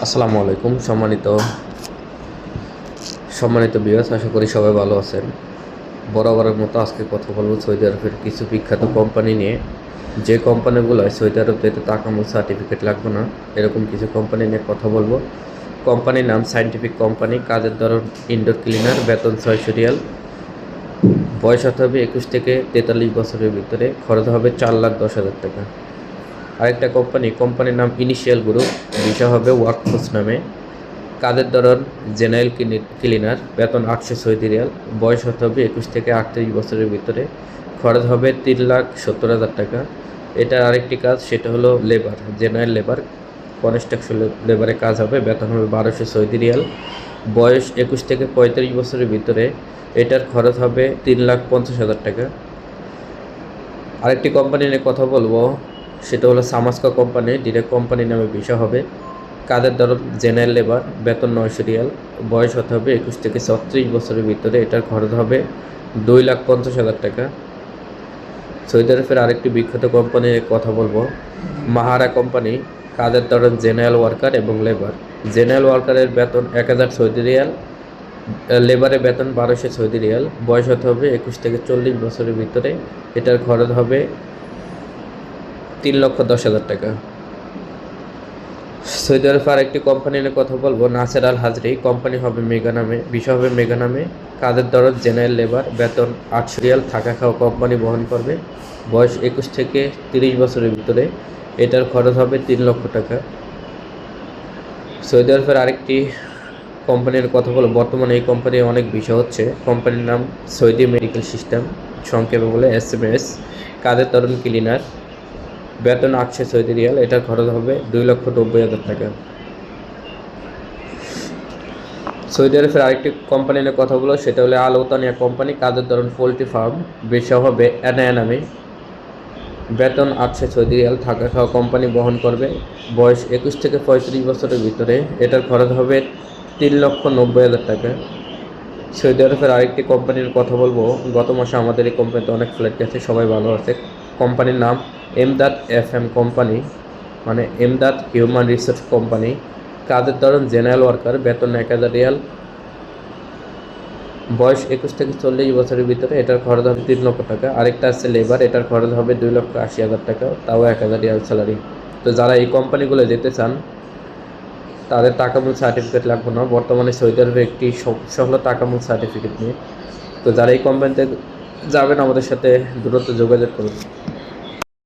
আসসালামু আলাইকুম সম্মানিত সম্মানিত ভিউয়ার্স, আশা করি সবাই ভালো আছেন। বরাবরের মতো আজকে কথা বলবো সৌদি আরবের কিছু বিখ্যাত কোম্পানি নিয়ে। যে কোম্পানিগুলো সৌদি আরব যেতে তাকামুল সার্টিফিকেট লাগবে না, এরকম কিছু কোম্পানি নিয়ে কথা বলবো। কোম্পানির নাম সায়েন্টিফিক কোম্পানি, কাজের ধরন ইনডোর ক্লিনার, বেতন 600 রিয়াল, বয়স হতে হবে 21 থেকে 43 বছরের ভিতরে, খরচ হবে 4,10,000 টাকা। আরেকটা কোম্পানির নাম ইনিশিয়াল গ্রুপ, ভিসা হবে ওয়ার্কফোর্স নামে, কাজের ধরন জেনারেল ক্লিনার, বেতন 800 সৌদি রিয়াল, বয়স হতে হবে 21 থেকে 38 বছরের ভিতরে, খরচ হবে 3,70,000 টাকা। এটার আরেকটি কাজ, সেটা হলো লেবার, জেনারেল লেবার, কনস্ট্রাকশন লেবারে কাজ হবে, বেতন হবে 1200 সৌদি রিয়াল, বয়স 21 থেকে 35 বছরের ভিতরে, এটার খরচ হবে 3,50,000 টাকা। আরেকটি কোম্পানি নিয়ে কথা বলবো, সেটা হলো সামাস্কা কোম্পানি, ডিরেক্ট কোম্পানি নামে ভিসা হবে, কাজের ধরন জেনারেল লেবার, বেতন 900 রিয়াল, বয়স হতে হবে 21 থেকে 36 বছরের ভিতরে, এটার খরচ হবে 2,50,000 টাকা। সৌদি আরবের আরেকটি বিখ্যাত কোম্পানির কথা বলবো, মাহারা কোম্পানি, কাজের ধরন জেনারেল ওয়ার্কার এবং লেবার, জেনারেল ওয়ার্কারের বেতন 1,000 সৌদি রিয়াল, লেবারের বেতন 1200 সৌদি রিয়াল, বয়স হতে হবে 21 থেকে 40 বছরের ভিতরে, এটার খরচ হবে 3,10,000 টাকা। সৌদি আরবের আরেকটি কোম্পানি নিয়ে কথা বলবো, নাসের আল হাজরি কোম্পানি হবে মেগা নামে, বিষয় হবে মেগা নামে, কাজের ধরন জেনারেল লেবার, বেতন 800 রিয়াল, থাকা খাওয়া কোম্পানি বহন করবে, বয়স 21 থেকে 30 বছরের ভিতরে, এটার খরচ হবে 3 লক্ষ টাকা। সৌদি আরবের আরেকটি কোম্পানির কথা বলবো, বর্তমানে এই কোম্পানির অনেক বিষয় হচ্ছে, কোম্পানির নাম সৌদি মেডিকেল সিস্টেম, সংক্ষেপে বলে SMS, কাজের ধরন ক্লিনার, বেতন 800 সৌদি রিয়াল, এটার খরচ হবে 2,90,000 টাকা। সৌদি আরবের আরেকটি কোম্পানি নিয়ে কথা বলো, সেটা হলো আল ওতানিয়া কোম্পানি, কাজের ধরন পোলট্রি ফার্ম, বিষয় হবে এনায়া নামে, বেতন 800 সৌদি রিয়াল, থাকা খাওয়া কোম্পানি বহন করবে, বয়স 21 থেকে 35 বছরের ভিতরে, এটার খরচ হবে 3,90,000 টাকা। সৌদি আরবের আরেকটি কোম্পানির কথা বলবো, গত মাসে আমাদের এই কোম্পানিতে অনেক ফ্লাইট গেছে, সবাই ভালো আছে। কোম্পানির নাম এমদাদ FM কোম্পানি, মানে এমদাদ হিউম্যান রিসোর্স কোম্পানি, কাজের ধরন জেনারেল ওয়ার্কার, বেতন 1,000 রিয়াল, বয়স 21 থেকে 40 বছরের ভিতরে, এটার খরচ হবে 3 লক্ষ টাকা। আরেকটা আছে লেবার, এটার খরচ হবে 2,80,000 টাকা, তাও 1,000 রিয়াল স্যালারি। তো যারা এই কোম্পানিগুলো যেতে চান, তাদের তাকামুল সার্টিফিকেট লাগবে না। বর্তমানে সৌদি আরবে একটি সমস্যা হলো তাকামুল সার্টিফিকেট নিয়ে। তো যারা এই কোম্পানিতে যাবেন, আমাদের সাথে দ্রুত যোগাযোগ করুন।